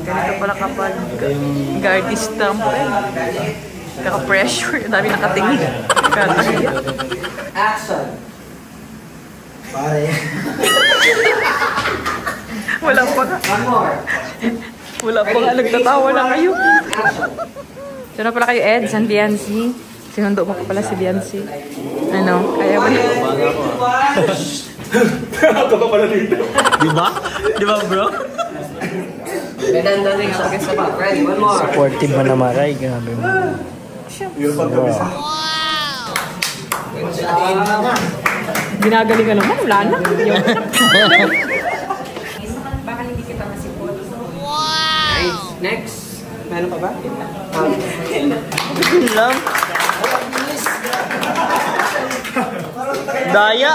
Ganito pala kapag artista mo eh. Kaka-pressure. Dami nakatingin. Action! Pare. Wala pa nga. One more. Wala pa nga. Nagtatawa na kayo. Ito na pala kayo, Ed. San Biancy. Sinundo mo ka pala si Biancy. Ano? Kaya mo na. Ako ka pala dito. Diba? Diba, bro? Medanda rin sa guest about. Ready? One more. Supportive mo na Maray. Grabe mo. Ginagaling ka naman. Wala na. Baka hindi kita masipot. Nice. Next. Meron pa ba? Lang. Daya.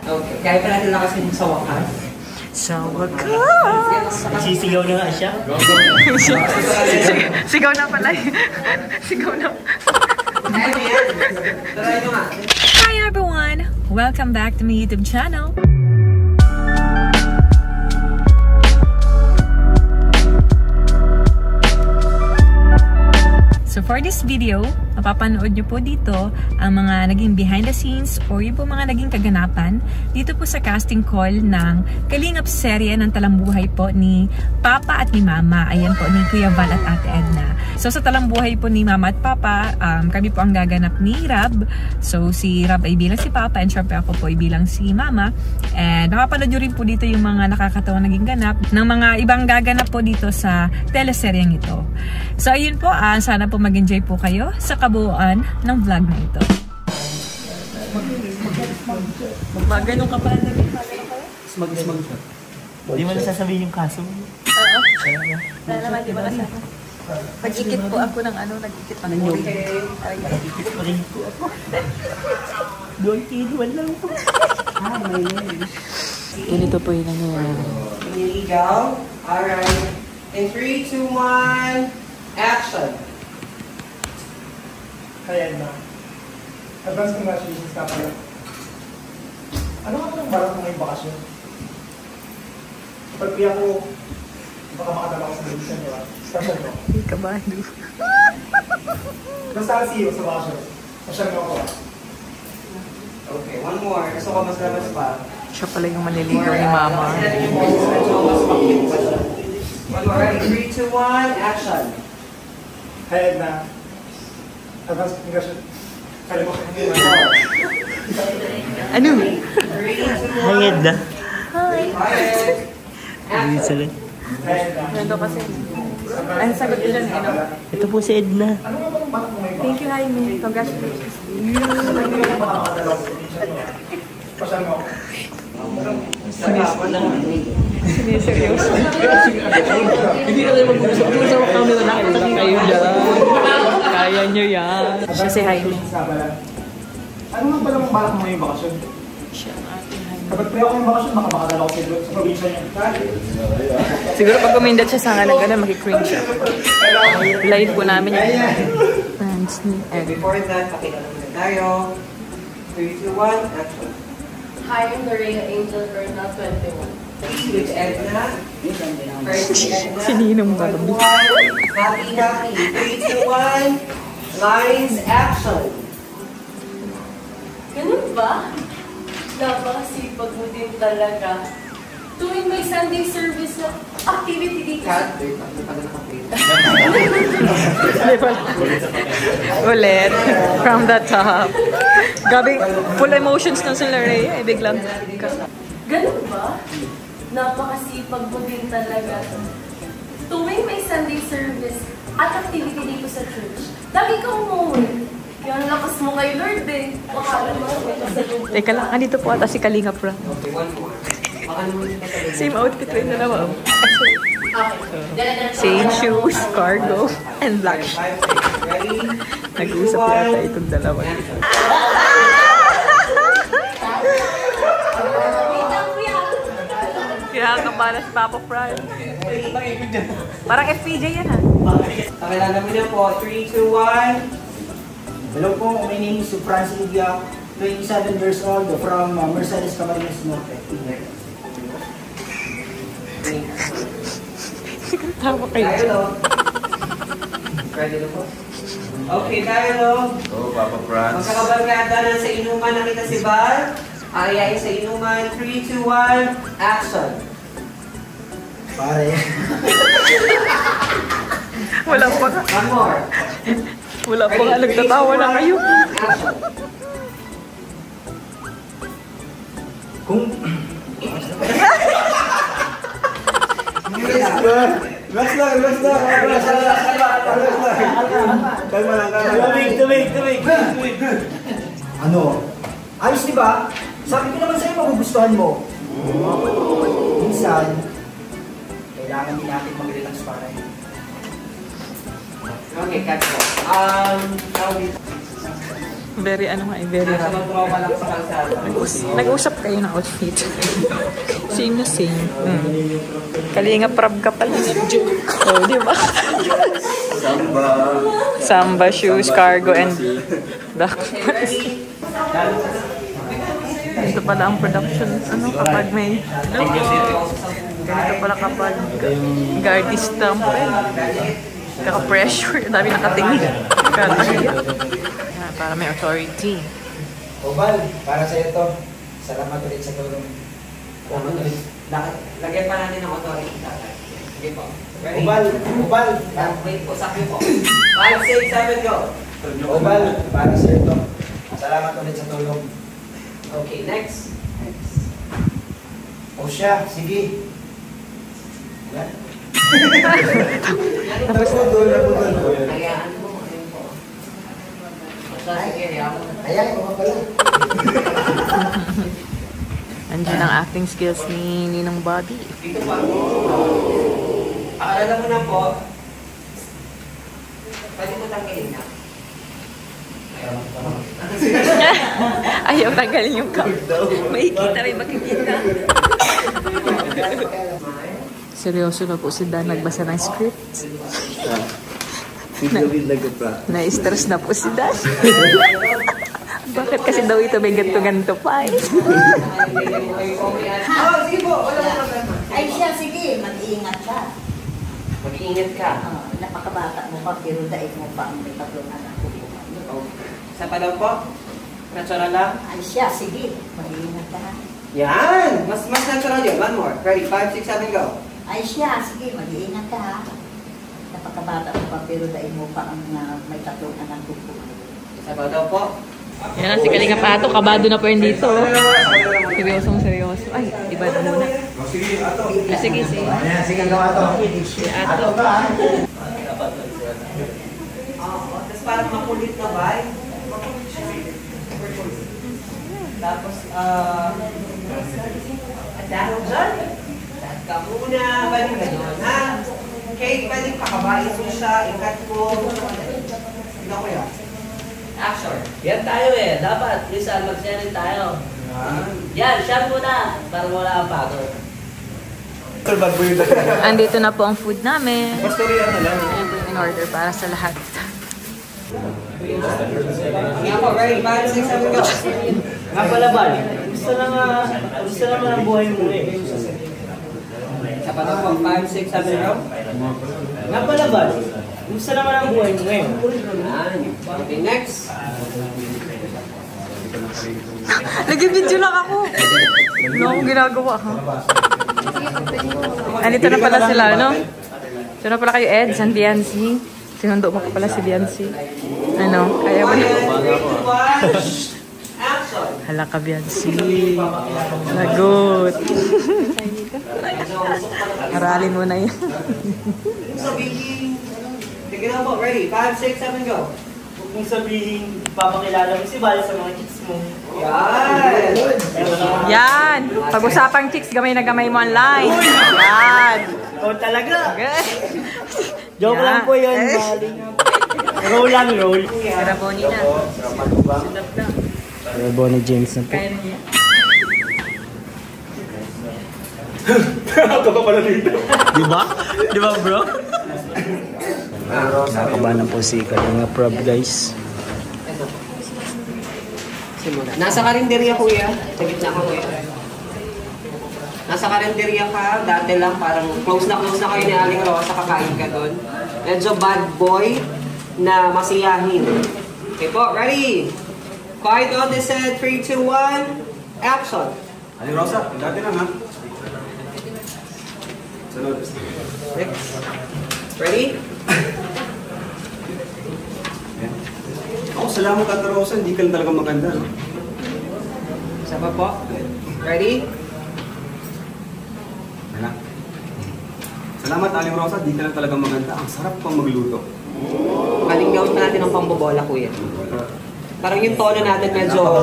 Okay. Kaya pala nila kasi sa wakas. Sa wakas. Sisigaw na nga siya. Sigaw na pala. Sigaw na. Hi everyone! Welcome back to my YouTube channel. So for this video, mapapanood nyo po dito ang mga naging behind the scenes o yung po mga naging kaganapan dito po sa casting call ng Kalingap serye ng Talambuhay po ni Papa at ni Mama. Ayan po ni Kuya Val at Ate Edna. So sa Talambuhay po ni Mama at Papa, kami po ang gaganap ni Rab. So si Rab ay bilang si Papa and syempre ako po ay bilang si Mama. And mapapanood nyo rin po dito yung mga nakakatawang naging ganap ng mga ibang gaganap po dito sa teleseryeng ito. So ayun po, sana po mag-enjoy po kayo sa kabuuan ng vlog na ito. Ganun ka pala Smag. Di mo nasasabihin yung kaso mo. Oo. Wala naman, di ba kasama? Nag-ikit po ako ng ano, nag-ikit ng mori. Nag-ikit pa rin po ako. Doon kinuwan lang po. Ganito po yung nangyayari. Illegal. Alright. In 3, 2, 1, action! Kaya na. Advance congratulations ka pala. Ano ka nang barang mo ngayong bakasyon? Kapag piya ko, baka makadala ko sa bilisan nyo. Special mo. Kabado. Basta ka siyo sa bakasyon. Special mo ako. Okay, one more. Gusto ko mas labas pa. Siya pala yung maniligaw ni Mama. One more. Ready? 3, 2, 1, action! Kaya na. Advance congratulations. Kaya mo kaya Ano? 3, 2, 1, Hi, Edna. action! Ganito kasi. Ay, sagot nila na ano. Ito po si Edna. Thank you, Jaime. Congratulations. Special mo. Siniseryoso. Hindi ka tayo mag-uusap. Mag-uusap ang camera na. Kayo dyan. Kaya nyo yan. Siya si Jaime. Ano nga pala mong balak mo ngayong bakasyon? Siya ang ating Jaime. Kapag piya ko yung bakasyon, baka makadala ko sa probinsya niya. Siguro pag kumindat siya sa ngalan ka na, makikringe siya. Live po namin yung friends ni Ed. Before that, pakilala muna tayo. 3, 2, 1, action! Hi, I'm Dorea Angel Bernal, 21. With Edna. First Edna. Sininong Barbie. Happy. 3, 2, 1. Lines, action. Ganun ba? Napakasipag mo din talaga. Tuwing may Sunday service na activity dito sa... Cut. Wait, pag nakapit. Ulit. From the top. Gabi, full emotions na sila Rhea. Eh, biglang. Ganun ba? Napakasipag mo din talaga. Tuwing may Sunday service at activity dito sa church, lagi ka umuwi. Yung lakas mo kay Lord eh. Wakala mo sa Lord. Teka lang, andito po ata si Kalingap Ra. Okay, one more. Baka naman yung kasabi. Same outfit rin na naman. Okay. Same shoes, cargo, and black shoes. 5, 6. Ready? Nag-uusap yata itong dalawa. Kaya ka para si Papa Fry. Parang FPJ yan ha. Pakilala mo na po. 3, 2, 1. Hello po, my name is Francis Ubiac, 27 years old from Mercedes Camarines Norte. Ready? Tawa kayo. Dialogue. Ready na po? Okay, dialogue. Oh, Papa Franz. Magkakabarkada na sa inuman nakita si Val. Ayayin sa inuman. 3, 2, 1, action. Pare. Wala pa nga. One more. Wala pa nga. Nagtatawa na kayo. Action. Kung... Relax lang. Kalma lang. Tubig. Ano? Ayos di ba? Sabi ko naman sa'yo magugustuhan mo. Minsan, kailangan din natin mag-relax para yun. Okay, cut po. Very very Nasa rough. mag-tropa lang sa kalsada. Nag-usap kayo ng outfit. Same na same. Kalinga prab ka pala. Oh, di ba? Samba shoes, cargo, and black pants. Ito pala ang production. Ano kapag may... Ganito pala kapag artista mo eh. Kaka-pressure. Dami nakatingin. Para may authority. Obal, para sa'yo to. Salamat ulit sa tulong. Lagyan pa natin ng authority. Sige po. Ready? Obal. Wait po, sakyo po. 5, 6, 7, go. Obal, para sa'yo to. Salamat ulit sa tulong. Okay, next. O siya, sige. Yan. Hayaan mo. Ayun po. Sige, hayaan mo. Ayan, mga pala. Andiyan ang acting skills ni Ninong Bobby. Dito pa. Paalala mo na po. Pwede mo tanggalin na. Ayaw tanggalin yung cup. May makikita. Seryoso na po si Dan nagbasa ng script. Na-stress na po si Dan. Bakit kasi daw ito may ganto-ganto pa eh. Sige po, wala mo problema. Ay siya, sige, mag-iingat ka. Mag-iingat ka. Napakabata mo pa, pero daig mo pa ang may tatlong anak ko. Isa pa daw po. Natural lang. Ay siya, sige, mag-iingat ka. Yan! Mas natural yun. One more. Ready? 5, 6, 7, go. Ay siya, sige, mag-iingat ka. Napakabata mo pa, pero daig mo pa ang may tatlong anak ko. Isa pa daw po. Yan na si Kalinga Pato. Kabado na po yun dito. Seryoso. Ay, iba na muna. Sige, ato. Sige. Ayan, sige, gawa to. Ato. Tapos parang makulit na ba? Tapos, dahil dyan. Dahil ka muna. Pwede gano'n, ha? Okay, pwede pakabain mo siya. Ikat mo. Tignan ko yan. Action. Yan tayo eh. Dapat, Lisa, mag-sharing tayo. Yan, share muna. Para wala ang pagod. Andito na po ang food namin. Pastorian na lang. Ayan po yung in-order para sa lahat. Yan po, ready? 5, 6, 7, go. Nga pala ba? Gusto naman ang buhay mo eh. Isa pa daw po. 5, 6, 7, go. Nga pala ba? Gusto naman ang buhay mo ngayon. Okay, next. Nag-video lang ako. Ano akong ginagawa, ha? Andito na pala sila, no? Ito na pala kayo, Ed, San Biancy. Sinundo mo pa pala si Biancy. Ano? Kaya ba? Hala ka, Biancy. Lagot. Aralin mo na yan. Sabihin. Tignan mo, ready? 5, 6, 7, go. Huwag mong sabihin, papakilala mo si Val sa mga chicks mo. Yan! Yan! Pag-usapang chicks, gamay na gamay mo online. Yan! Ikaw talaga. Okay. Joke Yeah. lang po yun, Bali. Roll lang, roll. Sira po nina. Bonnie James na po. Kaya na niya. Ako ka pala dito. Diba? Diba, bro? Nakakabahan po si Kalinga Prab, guys. Simula. Nasa karinderya, kuya. Sa gitna ko, kuya. Nasa karinderya ka, dati lang parang close na kayo ni Aling Rosa, kakain ka doon. Medyo bad boy na masiyahin. Okay po, ready? Quiet on the set, 3, 2, 1, action! Aling Rosa, dati lang ha. Sunod. Next. Ready? Ako, salamat Ate Rosa, hindi ka lang talaga maganda. No? Isa pa po. Ready? Wala. Salamat Aling Rosa, hindi ka lang talaga maganda. Ang sarap pang magluto. Kaling gawin pa natin ang pambobola, kuya. Parang yung tono natin medyo...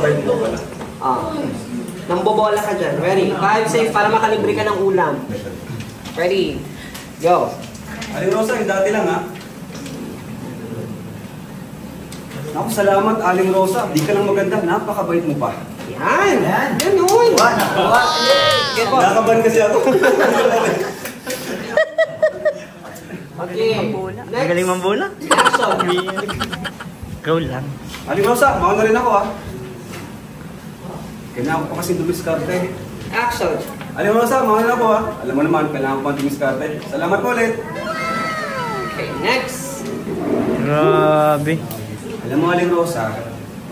Nambobola ka dyan. Ready? 5, 6, para makalibre ka ng ulam. Ready? Go! Aling Rosa, yung dati lang ha. Naku, salamat Aling Rosa, hindi ka lang maganda. Napakabait mo pa. Yan! Ganun! Okay po. Nakaban kasi ako. Okay. Ang galing mambola. Action! Ikaw lang. Aling Rosa, mauna rin ako ha. Kailangan ko pa kasi dumiskarte. Action! Aling Rosa, mauna rin ako ha. Alam mo naman, kailangan ko pa dumiskarte. Salamat po ulit. Okay, next! Grabe. Alam mo Aling Rosa,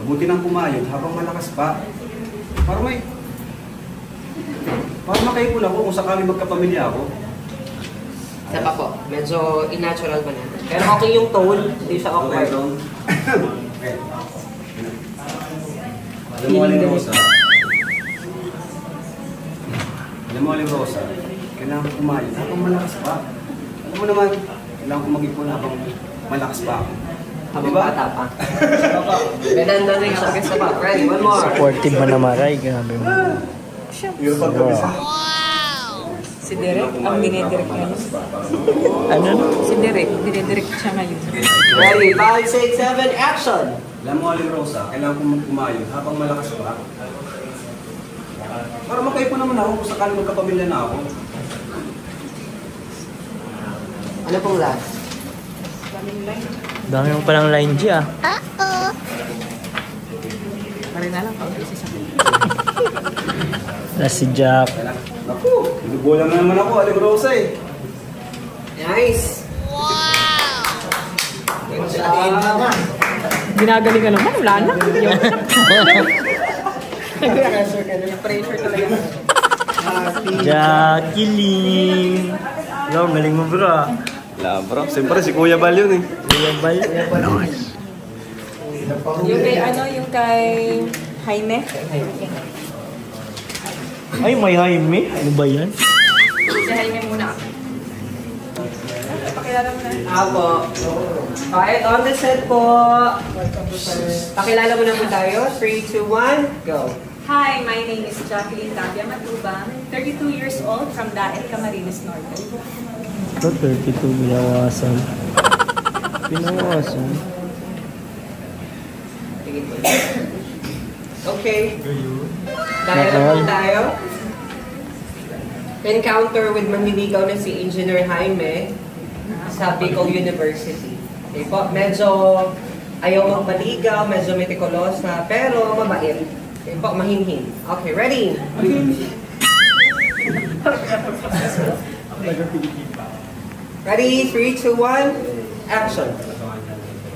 mabuti nang pumayod habang malakas pa. Para makaipon ako kung sakaling magkapamilya ako. Isa pa po. Medyo in-natural ba natin? Pero okay yung tone, hindi siya awkward. Okay. Alam mo Aling Rosa, kailangan ko pumayod habang malakas pa. Alam mo naman, kailangan ko mag-ipon habang malakas pa ako. Habang bata pa. Ganun na rin siya. Gusto pa. Ready? One more. Supportive man na Maray. Grabe mo. Si Derek, ang dinidirect niya. Ano? Si Derek, dinidirect siya ngayon. Ready? 5, 6, 7, action! Alam mo Aling Rosa, kailangan ko pumayod habang malakas pa. Para makaipon naman ako kung sakaling magkapamilya na ako. Ano pong last? Dami mo palang line G ah. Pare na lang, pag-isa sa akin. Na si Jack. Naku, binubola na naman ako Aling Rosa eh. Nice! Good job! Ginagaling ka naman, wala na. Pressure talaga. Jacqueline. Yo, galing mo bro. Wala bro, siyempre si Kuya Bal yun eh. Kuya Bal. Yung kay yung kay Jaime. Ay, may Jaime. Ano ba yan? Si Jaime muna. Pakilala mo na. Apo. Quiet on the set po. Pakilala mo naman tayo. 3, 2, 1, go. Hi, my name is Jacqueline Tapia Matubang, 32 years old from Daet, Camarines Norte. Ito, 32 binawasan. Binawasan. Okay. Dahil tayo. Encounter with manliligaw na si Engineer Jaime sa Bicol University. Okay po, medyo ayaw magpaligaw, medyo metikulosa, pero mabait. Okay po, mahinhin. Okay, ready? Ready? 3, 2, 1, action.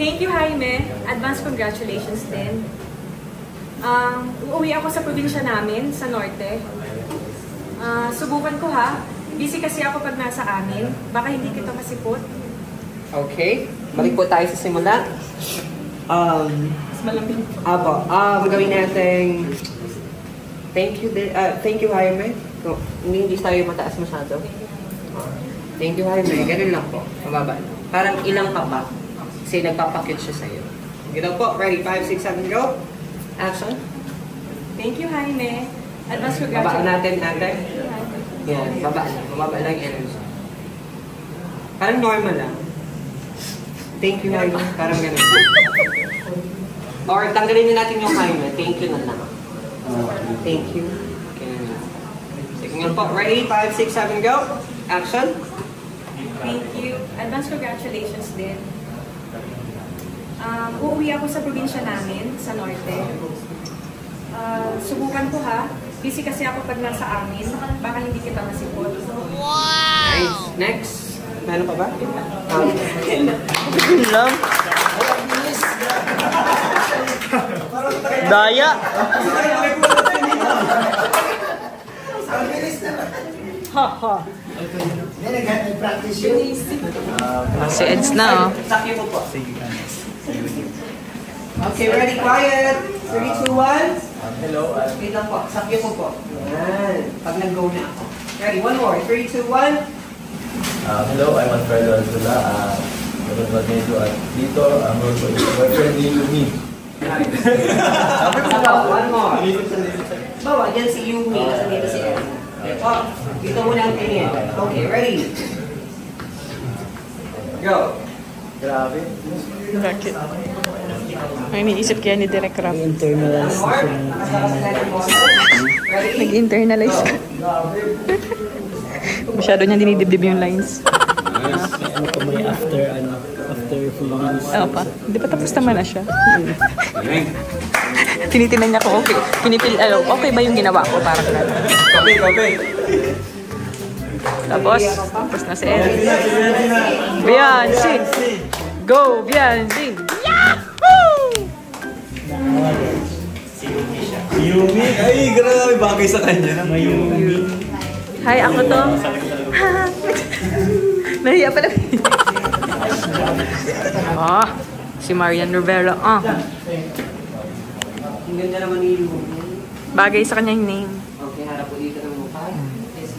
Thank you, Jaime. Advance congratulations din. Uuwi ako sa probinsya namin, sa Norte. Subukan ko ha. Busy kasi ako pag nasa amin. Baka hindi kita masipot. Okay. Balik po tayo sa simula. Mas malambing. Apo. Gawin natin. Thank you, Jaime. So, hindi tayo mataas masyado. Thank you, Jaime. Ganun lang po. Mababa lang. Parang ilang ka pa. Kasi nagpapakit siya sa'yo. Gano'n po. Ready? 5, 6, 7, go. Action. Thank you, Jaime. Advance Babaan congratulations. natin, natin. Yan. Baba lang. Mababa lang yung energy. Parang normal lang. Thank you, Jaime. Parang ganun. Or tanggalin na natin yung Jaime. Thank you na lang. Thank you. Okay. Sige nga po. Ready? 5, 6, 7, go. Action. Thank you. Advance congratulations din. Uuwi ako sa probinsya namin, sa Norte. Subukan ko ha. Busy kasi ako pag nasa amin. Baka hindi kita masipot. Nice. Next. Meron pa ba? Lang. Daya. Ha. Nag-practice yun. Si Eds na, oh. Sakyo po po. Okay, ready, quiet. 3, 2, 1. Hello, Wait lang po. Sakyo po. Yan. Pag nag-go na ako. Ready, one more. 3, 2, 1. hello, I'm Alfredo Alzula. Nagpapagdito at dito, I'm also my friend Yumi. One more. Bawa, dyan si Yumi. Kasi dito si Ed. Oh, dito muna ang tingin. Okay, ready? Go. Grabe. Bakit? May iniisip kaya ni Direk Rap. One more. Ready? Nag-internalize ka. Masyado niya dinidibdib yung lines. Ano pa may after filming? Ano pa? Hindi pa tapos naman na siya. Tinitinan niya ko, okay. Okay ba yung ginawa ko? Parang gano'n. Kape. Tapos na si Ed. Beyonce! Go, Beyonce! Yahoo! Yumi? Ay, grabe bagay sa kanya. Mayumi. Hi, ako to. Nahiya pala. Si Marian Rivera. Ang ganda naman ni Yumi. Bagay sa kanya yung name. Okay, harap po dito ng mukha.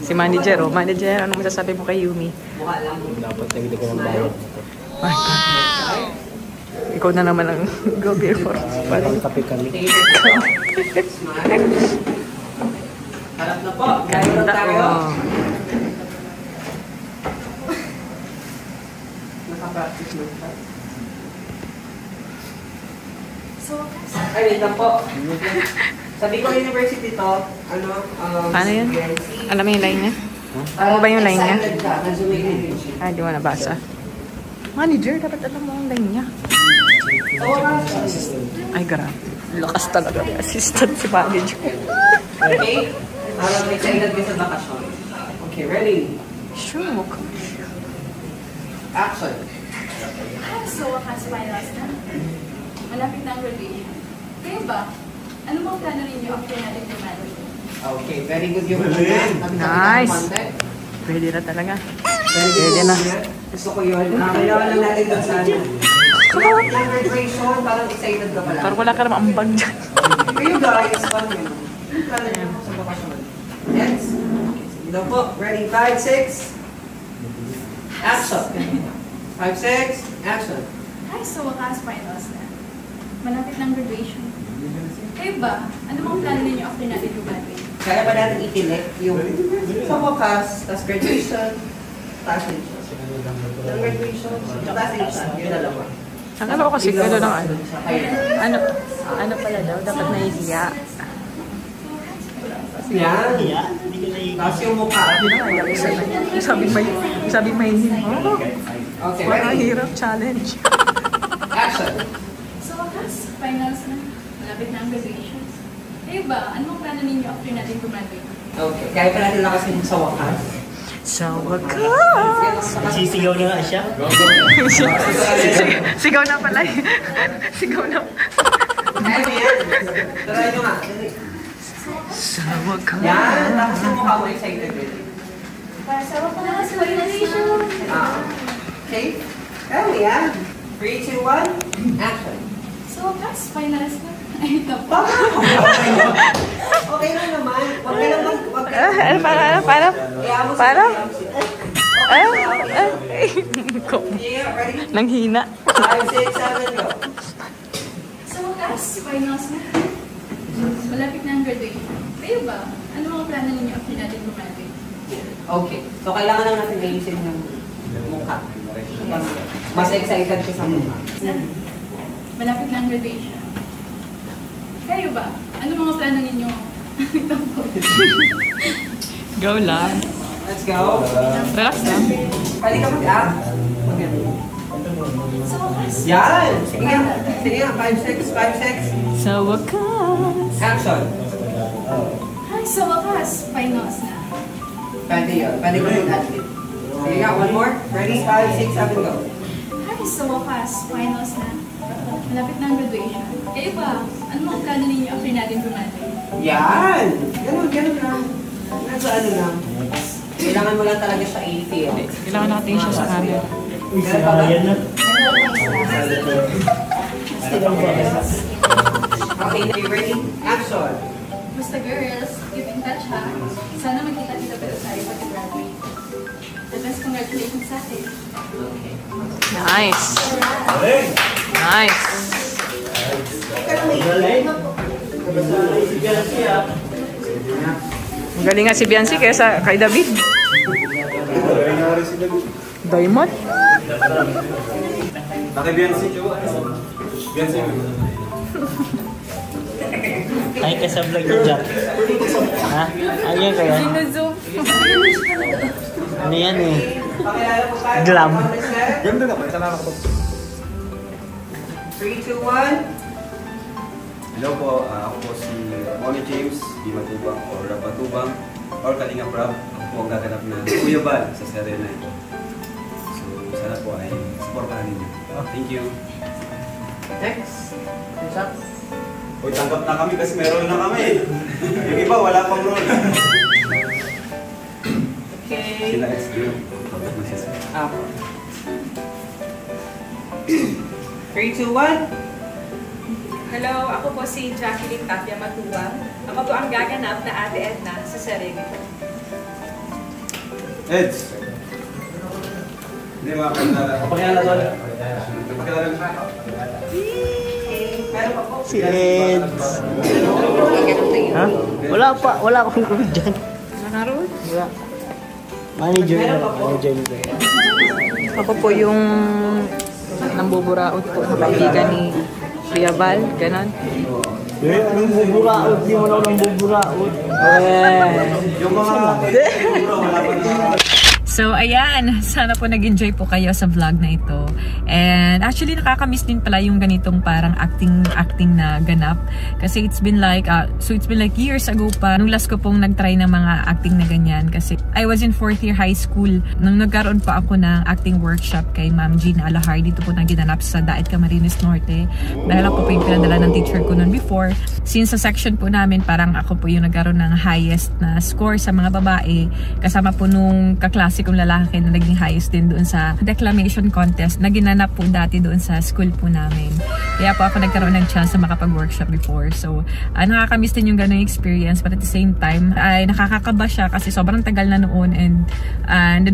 Si manager, oh. Manager, ano masasabi mo kay Yumi? Mukha lang. Dapat na hindi ko magbayad. Ikaw na naman ang go beer for. Parang kape kami. Smile. Harap na po. Gaya lang tayo. Nakapractice mo pa. Ay, wait lang po. Sabi ko university to, Paano yun? Alam mo yung line niya? Ano ba yung line niya? Di mo nabasa. Manager, dapat alam mo yung line niya. Ay, grabe. Lakas talaga. Assistant si manager. Okay? Excited ka sa bakasyon. Okay, ready? Sure. Action. So, wakas finals na. Malapit na ang graduation. Kayo ba? Ano bang plano ninyo after natin graduate? Okay, very good yung Nice. Pwede na talaga. Pwede na. Gusto ko yun. Kailangan lang natin doon sa ano. Yung graduation, parang excited ka pala. Parang wala ka naman ambag dyan. Kayo guys, paano yun? Yung plano nyo sa bakasyon. Yes? Ito po. Ready? 5, 6. Action. 5, 6. Action. Hi, so wakas finals na. Malapit na ang graduation. Kayo ba? Ano bang plano ninyo after natin graduate? Kaya ba natin itinik yung sa wakas, tapos graduation, passation. Yung graduation, passation, yung dalawa. Akala ko kasi gano'n ng ano pala daw, dapat nahihiya. Yan. Hindi ko naiingat. Tapos yung mukha. Sabi may Okay, parang ready? hirap challenge. Action. So wakas finals na. Malapit na ang graduation. Kayo ba? Ano bang plano ninyo after natin graduate? Okay, kaya pa natin lakasin sa wakas. Sa wakas! Sisigaw na nga siya. Sigaw na pala. Sigaw na. Kaya mo yan. Try nyo nga. Sa wakas. Yan, tapos yung mukha mo excited rin. Para sa wakas graduation. Okay? Kaya mo yan. 3, 2, 1, action. So wakas finals na. Ay, ito po. Okay lang naman. Huwag ka naman. Para? Yeah, ready? Nanghina. 5, 6, 7, go. So wakas finals na. Malapit na ang graduation. Kayo ba? Ano mga plano ninyo after natin graduate? Okay. So, kailangan lang natin ayusin yung mukha. Mas excited ka sa mukha. Malapit na ang graduation. Kayo ba? Ano mga plano ninyo? Ito po. Go lang. Let's go. Relax lang. Pwede ka mag-act. So wakas. Yan! Sige nga. Sige nga. 5, 6, 5, 6. Sa wakas. Action. Hi, sa wakas, finals na. Pwede yun. Pwede ko yung athlete. Sige nga, one more. Ready? 5, 6, 7, go. Ay, sa wakas, finals na. Malapit na ang graduation. Kayo ba? Ano ang plano ninyo after natin graduate? Yan! Ganun lang. Nasa ano lang. Kailangan mo lang talaga siya 80. Kailangan natin siya sa camera. Uy, sinayan na. Okay, are you ready? Action! Basta girls, keep in touch ha. Sana magkita-kita pero tayo pag-graduate. The best congratulations sa atin. Nice. Nice. Magaling nga si Biancy kaysa kay David. Diamond? Naki-Biancy. Biancy. Ay, ka sa vlog ni Jack. Ha? Ayan kaya? Sino-zoom? Ano yan eh? Glam. Ganda na ba? Isa na ako. 3, 2, 1. Hello po, ako po si Moni James, di Matubang o Rabatubang or Kalinga Prab. Ako po ang gaganap na Kuya Bal sa serye na ito. So, sana po ay supportahan ninyo. Thank you. Next. What's up? Uy, tanggap na kami kasi meron na kami. Yung iba, wala pang role. Okay. Sila XD. Ako. 3, 2, 1. Hello, ako po si Jacqueline Tapia Matuwang. Ako po ang gaganap na Ate Edna sa serye nito. Eds! Hindi makakilala. Pakilala doon. Pakilala doon. Si Eds. Ha? Wala akong gawin dyan. Nakaroon? Wala. Manager nito. Ako po yung nambuburaot po na kaibigan ni Kuya Bal, ganon. Eh, anong buburaot? Di mo na anong buburaot. Yung mga wala pa na. So, ayan. Sana po nag-enjoy po kayo sa vlog na ito. And actually, nakakamiss din pala yung ganitong parang acting na ganap. Kasi it's been like years ago pa, nung last ko pong nag-try ng mga acting na ganyan. Kasi I was in 4th year high school nung nagkaroon pa ako ng acting workshop kay Ma'am Gina Alahar. Dito po nang ginanap sa Daet Camarines Norte. Dahil ako po yung pinadala ng teacher ko noon before. Since sa section po namin, parang ako po yung nagkaroon ng highest na score sa mga babae. Kasama po nung kaklase kong lalaki na naging highest din doon sa declamation contest na ginanap po dati doon sa school po namin. Kaya po ako nagkaroon ng chance na makapag-workshop before. So, nakakamiss din yung ganung experience, but at the same time, ay nakakakaba siya kasi sobrang tagal na noon, and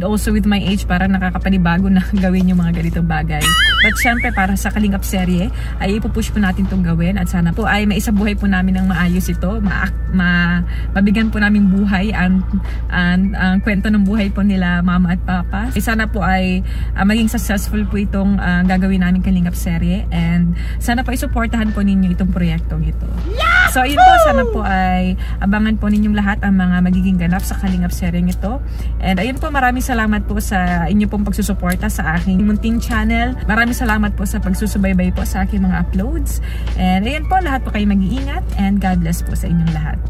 also with my age, parang nakakapanibago na gawin yung mga ganitong bagay. But syempre, para sa Kalingap serye, ay ipupush po natin itong gawin at sana po ay maisabuhay po namin ng maayos ito, mabigyan po namin buhay ang kwento ng buhay po nila mama at papa. Sana po ay maging successful po itong gagawin namin Kalingap serye, and sana po isuportahan po ninyo itong proyektong ito. So ayun po, sana po ay abangan po ninyong lahat ang mga magiging ganap sa Kalingap serye ito. And ayun po, maraming salamat po sa inyo pong pagsusuporta sa aking munting channel. Maraming salamat po sa pagsusubaybay po sa aking mga uploads. And ayun po, lahat po kayo mag-iingat and God bless po sa inyong lahat.